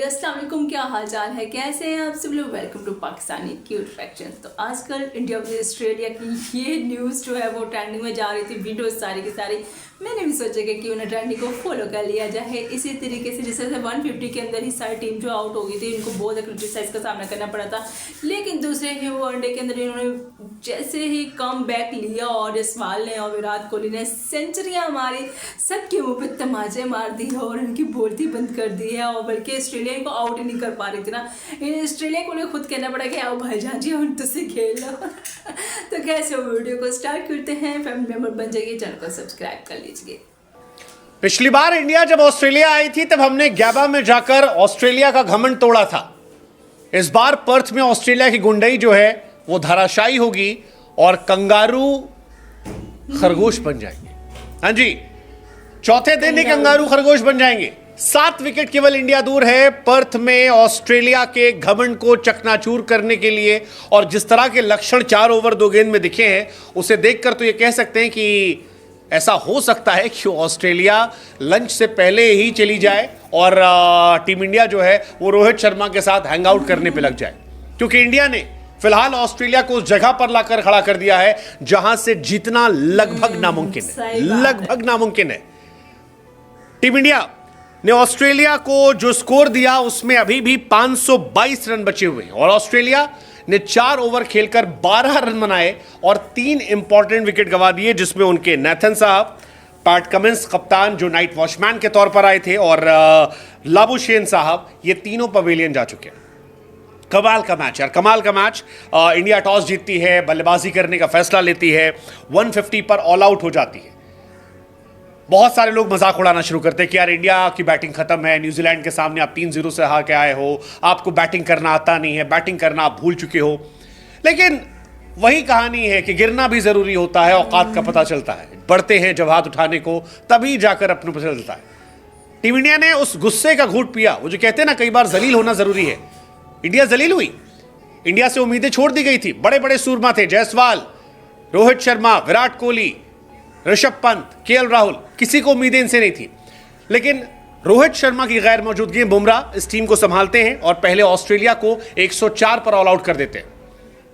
अस्सलाम वालेकुम, क्या हाल चाल है, कैसे हैं आप सब लोग। Welcome to Pakistani cute factions. तो आजकल इंडिया और ऑस्ट्रेलिया की ये न्यूज़ जो है वो ट्रेंडिंग में जा रही थी, वीडियोस सारी की सारी। मैंने भी सोचा कि क्यों ना ट्रेंडिंग को फॉलो कर लिया जाए। इसी तरीके से जैसे 150 के अंदर ही सारी टीम जो आउट हो गई थी, इनको बहुत क्रिटिसाइज का सामना करना पड़ा था। लेकिन दूसरे ही वनडे के अंदर इन्होंने जैसे ही कम बैक लिया और जसवाल ने और विराट कोहली ने सेंचुरियाँ मारी, सबके मुँह पे तमाचे मार दिए और उनकी बोलती बंद कर दी है। और बल्कि ऑस्ट्रेलिया को आउट ही नहीं कर पा रही थी ना, ऑस्ट्रेलिया को खुद कहना पड़ा कि आओ भाईजान जी हम तुझसे खेल लो। तो कैसे वीडियो को स्टार्ट करते हैं। फैमिली मेंबर बन जाइए, चैनल को सब्सक्राइब कर लीजिए। पिछली बार इंडिया जब ऑस्ट्रेलिया आई थी तब हमने गैबा में जाकर ऑस्ट्रेलिया का घमंड तोड़ा था। इस बार पर्थ में ऑस्ट्रेलिया की गुंडई जो है वो धराशायी होगी और कंगारू खरगोश बन जाएंगे। हाँ जी, चौथे दिन ही कंगारू खरगोश बन जाएंगे। 7 विकेट केवल इंडिया दूर है पर्थ में ऑस्ट्रेलिया के घमंड को चकनाचूर करने के लिए। और जिस तरह के लक्षण 4 ओवर 2 गेंद में दिखे हैं, उसे देखकर तो ये कह सकते हैं कि ऐसा हो सकता है कि ऑस्ट्रेलिया लंच से पहले ही चली जाए और टीम इंडिया जो है वो रोहित शर्मा के साथ हैंग आउट करने पे लग जाए। क्योंकि इंडिया ने फिलहाल ऑस्ट्रेलिया को उस जगह पर लाकर खड़ा कर दिया है जहां से जीतना लगभग नामुमकिन है। लगभग नामुमकिन है। टीम इंडिया ने ऑस्ट्रेलिया को जो स्कोर दिया उसमें अभी भी 522 रन बचे हुए हैं और ऑस्ट्रेलिया ने 4 ओवर खेलकर 12 रन बनाए और 3 इंपॉर्टेंट विकेट गंवा दिए, जिसमें उनके नेथन साहब, पैट कमिंस कप्तान जो नाइट वॉचमैन के तौर पर आए थे, और लाबुशेन साहब, ये तीनों पवेलियन जा चुके हैं। कमाल का मैच यार, कमाल का मैच। इंडिया टॉस जीतती है, बल्लेबाजी करने का फैसला लेती है, 150 पर ऑल आउट हो जाती है। बहुत सारे लोग मजाक उड़ाना शुरू करते हैं कि यार इंडिया की बैटिंग खत्म है, न्यूजीलैंड के सामने आप 3-0 से हार के आए हो, आपको बैटिंग करना आता नहीं है, बैटिंग करना आप भूल चुके हो। लेकिन वही कहानी है कि गिरना भी जरूरी होता है, औकात का पता चलता है। बढ़ते हैं जब हाथ उठाने को, तभी जाकर अपने पता चलता है। टीम इंडिया ने उस गुस्से का घूंट पिया। वो जो कहते हैं ना, कई बार जलील होना जरूरी है। इंडिया जलील हुई। इंडिया से उम्मीदें छोड़ दी गई थी। बड़े बड़े सूरमा थे, जायसवाल, रोहित शर्मा, विराट कोहली, ऋषभ पंत, केएल राहुल, किसी को उम्मीदें इनसे नहीं थी। लेकिन रोहित शर्मा की गैर मौजूदगी में बुमराह इस टीम को संभालते हैं और पहले ऑस्ट्रेलिया को 104 पर ऑल आउट कर देते हैं।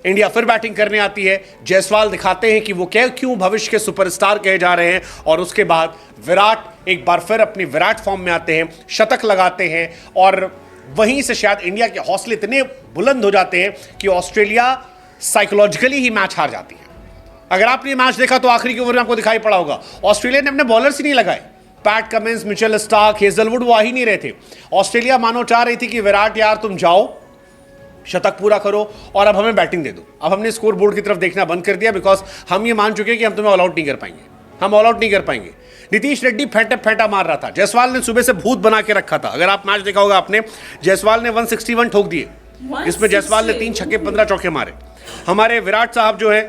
इंडिया फिर बैटिंग करने आती है। जायसवाल दिखाते हैं कि वो क्यों भविष्य के सुपरस्टार कहे जा रहे हैं। और उसके बाद विराट एक बार फिर अपनी विराट फॉर्म में आते हैं, शतक लगाते हैं और वहीं से शायद इंडिया के हौसले इतने बुलंद हो जाते हैं कि ऑस्ट्रेलिया साइकोलॉजिकली ही मैच हार जाती है। अगर आपने ये मैच देखा तो आखिरी के ओवर में आपको दिखाई पड़ा होगा, ऑस्ट्रेलिया ने अपने बॉलर्स ही नहीं लगाए। PAT Cummins, Mitchell Starc, Hazlewood वो आ ही नहीं रहे थे। ऑस्ट्रेलिया मानो चाह रही थी कि विराट यार तुम जाओ, शतक पूरा करो और अब हमें बैटिंग दे दो। अब हमने स्कोर बोर्ड की तरफ देखना बंद कर दिया, बिकॉज हम ये मान चुके हैं कि हम तुम्हें ऑल आउट नहीं कर पाएंगे, हम ऑल आउट नहीं कर पाएंगे। नीतीश रेड्डी फेंटा मार रहा था। जायसवाल ने सुबह से भूत बना के रखा था। अगर आप मैच देखा होगा आपने, जायसवाल ने 161 ठोक दिए, जिसमें जायसवाल ने 3 छक्के 15 चौके मारे। हमारे विराट साहब जो है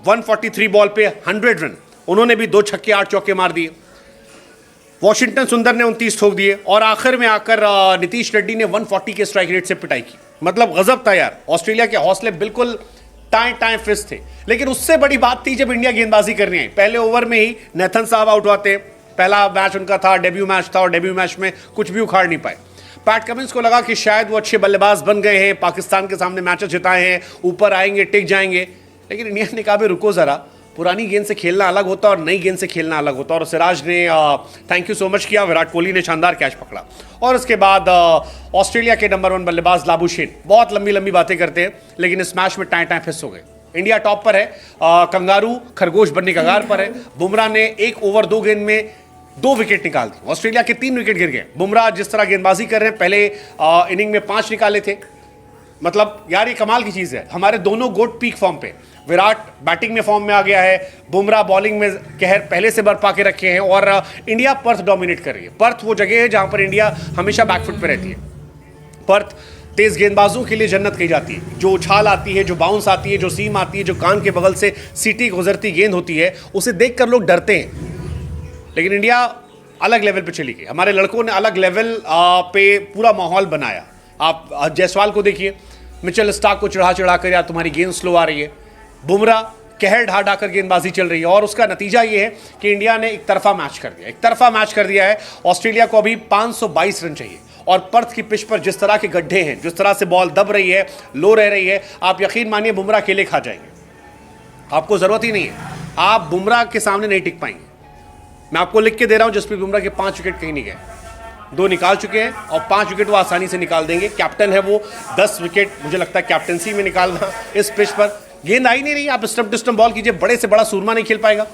143 बॉल पे 100 रन, उन्होंने भी 2 छक्के 8 चौके मार दिए। वॉशिंगटन सुंदर ने 29 ठोक दिए और आखिर में आकर नीतीश रेड्डी ने 140 के स्ट्राइक रेट से पिटाई की। मतलब गजब था यार। ऑस्ट्रेलिया के हौसले बिल्कुल टाएं फिस थे। लेकिन उससे बड़ी बात थी जब इंडिया गेंदबाजी करने आई। पहले ओवर में ही नेथन साहब आउट हुए। पहला मैच उनका था, डेब्यू मैच था और डेब्यू मैच में कुछ भी उखाड़ नहीं पाए। पैट कमिंस को लगा कि शायद वो अच्छे बल्लेबाज बन गए हैं, पाकिस्तान के सामने मैचेस जिताए हैं, ऊपर आएंगे, टिक जाएंगे। लेकिन इंडिया ने कहा रुको जरा, पुरानी गेंद से खेलना अलग होता है और नई गेंद से खेलना अलग होता है। और सिराज ने थैंक यू सो मच किया, विराट कोहली ने शानदार कैच पकड़ा। और उसके बाद ऑस्ट्रेलिया के नंबर 1 बल्लेबाज लाबुशेन बहुत लंबी बातें करते हैं, लेकिन इस मैच में टाएं फिस हो गए। इंडिया टॉप पर है, कंगारू खरगोश बनने का कगार पर है। बुमराह ने 1 ओवर 2 गेंद में 2 विकेट निकाल दी। ऑस्ट्रेलिया के 3 विकेट गिर गए। बुमराह जिस तरह गेंदबाजी कर रहे हैं, पहले इनिंग में 5 निकाले थे। मतलब यार ये कमाल की चीज़ है। हमारे दोनों गोट पीक फॉर्म पे, विराट बैटिंग में फॉर्म में आ गया है, बुमराह बॉलिंग में कहर पहले से बरपा के रखे हैं और इंडिया पर्थ डोमिनेट कर रही है। पर्थ वो जगह है जहां पर इंडिया हमेशा बैकफुट पे रहती है। पर्थ तेज गेंदबाजों के लिए जन्नत कही जाती है। जो उछाल आती है, जो बाउंस आती है, जो सीम आती है, जो कान के बगल से सीटी गुजरती गेंद होती है, उसे देखकर लोग डरते हैं। लेकिन इंडिया अलग लेवल पे चली गई। हमारे लड़कों ने अलग लेवल पे पूरा माहौल बनाया। आप जायसवाल को देखिए, मिचेल स्टार्क को चढ़ा कर यार तुम्हारी गेंद स्लो आ रही है। बुमराह कहर ढा कर गेंदबाजी चल रही है और उसका नतीजा ये है कि इंडिया ने एक तरफा मैच कर दिया है। ऑस्ट्रेलिया को अभी 522 रन चाहिए और पर्थ की पिच पर जिस तरह के गड्ढे हैं, जिस तरह से बॉल दब रही है, लो रह रही है, आप यकीन मानिए बुमराह अकेले खा जाएंगे। आपको जरूरत ही नहीं है, आप बुमराह के सामने नहीं टिक पाएंगे। मैं आपको लिख के दे रहा हूं, जसप्रीत बुमराह के 5 विकेट कहीं नहीं गए, 2 निकाल चुके हैं और 5 विकेट वो आसानी से निकाल देंगे। कैप्टन है वो, 10 विकेट मुझे लगता है कैप्टनसी में निकालना। इस पिच पर गेंद आ ही नहीं रही, आप स्टंप टू स्टंप बॉल कीजिए, बड़े से बड़ा सूरमा नहीं खेल पाएगा।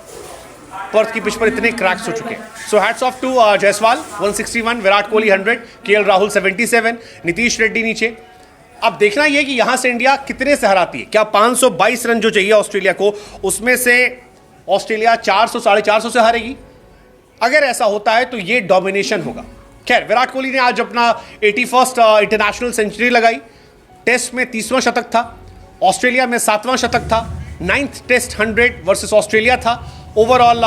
पर्थ की पिच पर इतने क्रैक्स हो चुके हैं। So hats off to Jaiswal 161, Virat Kohli 100, KL Rahul 77, Nitish Reddy नीचे। अब देखना यह कि यहां से इंडिया कितने से हराती है। क्या 522 रन जो चाहिए ऑस्ट्रेलिया को, उसमें से ऑस्ट्रेलिया 400 450 से हारेगी? अगर ऐसा होता है तो यह डोमिनेशन होगा। खैर, विराट कोहली ने आज अपना 81st इंटरनेशनल सेंचुरी लगाई। टेस्ट में 30वां शतक था, ऑस्ट्रेलिया में 7वां शतक था, 9th टेस्ट 100 वर्सेस ऑस्ट्रेलिया था। ओवरऑल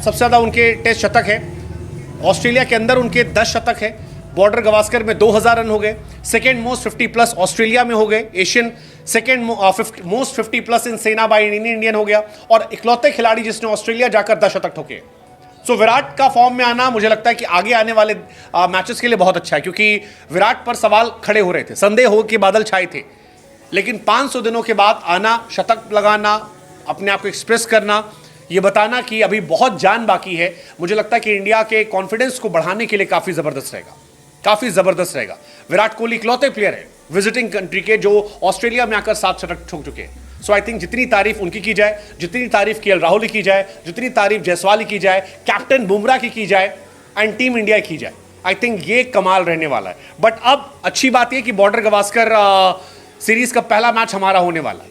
सबसे ज़्यादा उनके टेस्ट शतक है, ऑस्ट्रेलिया के अंदर उनके 10 शतक है। बॉर्डर गवास्कर में 2000 रन हो गए। सेकेंड मोस्ट 50 प्लस ऑस्ट्रेलिया में हो गए। एशियन सेकेंड मोस्ट 50 प्लस इन सेना बाय इंडियन हो गया, और इकलौते खिलाड़ी जिसने ऑस्ट्रेलिया जाकर 10 शतक ठोके। सो विराट का फॉर्म में आना मुझे लगता है कि आगे आने वाले मैचेस के लिए बहुत अच्छा है, क्योंकि विराट पर सवाल खड़े हो रहे थे, संदेह हो के बादल छाए थे। लेकिन 500 दिनों के बाद आना, शतक लगाना, अपने आप को एक्सप्रेस करना, ये बताना कि अभी बहुत जान बाकी है, मुझे लगता है कि इंडिया के कॉन्फिडेंस को बढ़ाने के लिए काफ़ी ज़बरदस्त रहेगा, काफ़ी ज़बरदस्त रहेगा। विराट कोहली इकलौते प्लेयर है विजिटिंग कंट्री के जो ऑस्ट्रेलिया में आकर 7 शतक ठोक चुके हैं। सो आई थिंक जितनी तारीफ उनकी की जाए, जितनी तारीफ केएल राहुल की जाए, जितनी तारीफ जायसवाल की जाए, कैप्टन बुमराह की जाए, एंड टीम इंडिया की जाए, आई थिंक ये कमाल रहने वाला है। बट अब अच्छी बात यह कि बॉर्डर गवास्कर सीरीज का पहला मैच हमारा होने वाला है।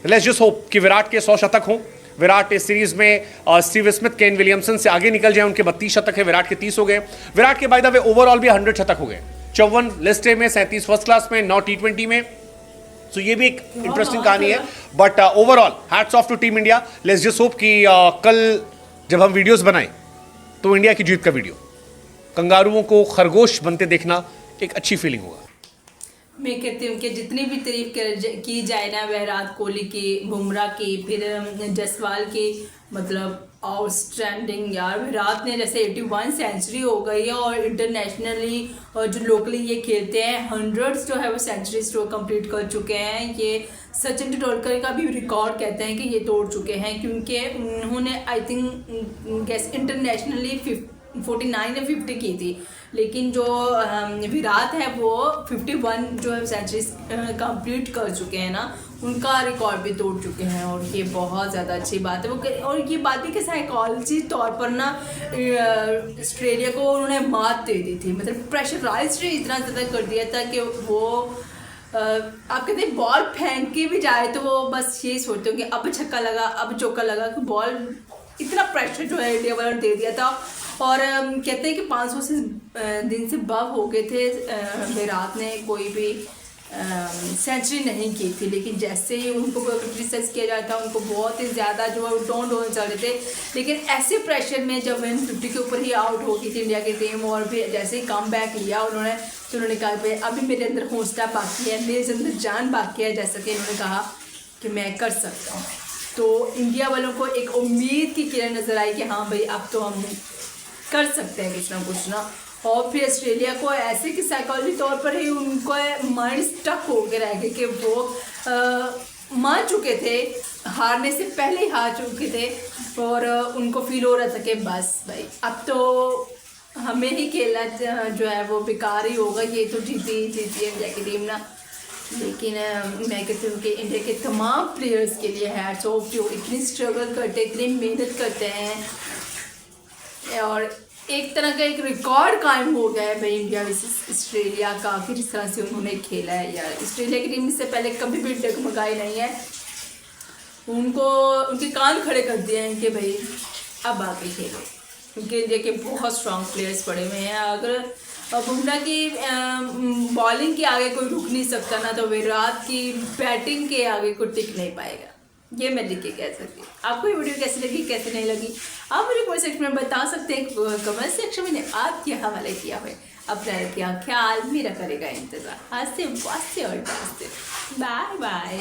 लेट्स जस्ट होप कि विराट के 100 शतक हों, विराट इस सीरीज में स्टीव स्मिथ, केन विलियमसन से आगे निकल जाए। उनके 32 शतक है, विराट के 30 हो गए। विराट के बाय द वे ओवरऑल भी 100 शतक हो गए, 54 लिस्ट ए में, 37 फर्स्ट क्लास में, 9 T20 में। सो ये भी एक इंटरेस्टिंग कहानी है। But overall hats off to team India. Let's just hope कि कल जब हम वीडियोस बनाएं तो इंडिया की जीत का वीडियो, कंगारुओं को खरगोश बनते देखना एक अच्छी फीलिंग होगा। मैं कहती हूँ कि जितनी भी तारीफ की जाए ना विराट कोहली की, बुमराह की, फिर जायसवाल की, मतलब आउटस्टैंडिंग यार। विराट ने जैसे 81 सेंचुरी हो गई है, और इंटरनेशनली और जो लोकली ये खेलते हैं 100 जो है वो सेंचुरीज तो कंप्लीट कर चुके हैं। ये सचिन तेंदुलकर का भी रिकॉर्ड कहते हैं कि ये तोड़ चुके हैं, क्योंकि उन्होंने आई थिंक गैस इंटरनेशनली 49 या 50 की थी, लेकिन जो विराट है वो 51 जो है सेंचुरीज कंप्लीट कर चुके हैं ना, उनका रिकॉर्ड भी तोड़ चुके हैं। और ये बहुत ज़्यादा अच्छी बात है वो, और ये बात भी कि साइकोलॉजी तौर पर ना ऑस्ट्रेलिया को उन्होंने मात दे दी थी, मतलब प्रेशराइज इतना ज़्यादा कर दिया था कि वो आप कहते हैं बॉल फेंक के भी जाए तो वो बस यही सोचते हो कि अब छक्का लगा, अब चौका लगा, कि बॉल इतना प्रेशर जो है इंडिया वालों ने दे दिया था। और कहते हैं कि 500 से दिन से बव हो गए थे, विराट ने कोई भी सेंचुरी नहीं की थी। लेकिन जैसे ही उनको क्रिटिसाइज किया जाता उनको बहुत ही ज़्यादा जो है डाउन होने चल रहे थे। लेकिन ऐसे प्रेशर में जब 150 के ऊपर ही आउट हो गई थी इंडिया की टीम, और फिर जैसे ही कम बैक लिया उन्होंने, तो उन्होंने कहा भाई अभी मेरे अंदर हौसला बाकी है, मेरे अंदर जान बाकी है, जैसा कि उन्होंने कहा कि मैं कर सकता हूँ। तो इंडिया वालों को एक उम्मीद की किरण नज़र आई कि हाँ भाई अब तो हम कर सकते हैं कुछ ना। और फिर ऑस्ट्रेलिया को ऐसे कि साइकोलॉजी तौर पर ही उनको माइंड स्टक हो के रह गए कि वो मान चुके थे, हारने से पहले ही हार चुके थे, और उनको फील हो रहा था कि बस भाई अब तो हमें ही खेलना जो है वो बेकार ही होगा, ये तो जीती इंडिया की टीम ना। लेकिन मैं कहती हूँ कि इंडिया के तमाम प्लेयर्स के लिए हैट्स ऑफ, जो इतनी स्ट्रगल करते हैं, इतनी मेहनत करते हैं, और एक तरह का एक रिकॉर्ड कायम हो गया है भाई इंडिया वर्सेस ऑस्ट्रेलिया का, कि जिस तरह से उन्होंने खेला है यार। ऑस्ट्रेलिया की टीम इससे पहले कभी भी डगमगाई नहीं है, उनको उनके कान खड़े कर दिए हैं कि भाई अब आके खेलो, क्योंकि इंडिया के बहुत स्ट्रॉन्ग प्लेयर्स पड़े हुए हैं। अगर बुमराह की बॉलिंग के आगे कोई रुक नहीं सकता ना, तो विराट की बैटिंग के आगे कोई टिक नहीं पाएगा, ये मैं लिख के कह सकती हूँ। आपको ये वीडियो कैसी लगी, कैसे नहीं लगी, आप मुझे कमेंट सेक्शन में बता सकते हैं। कमेंट सेक्शन में आपके हवाले किया हुआ है, अपना रखिए ख्याल, मेरा करेगा इंतज़ार। आज से वास्ते और बाय बाय।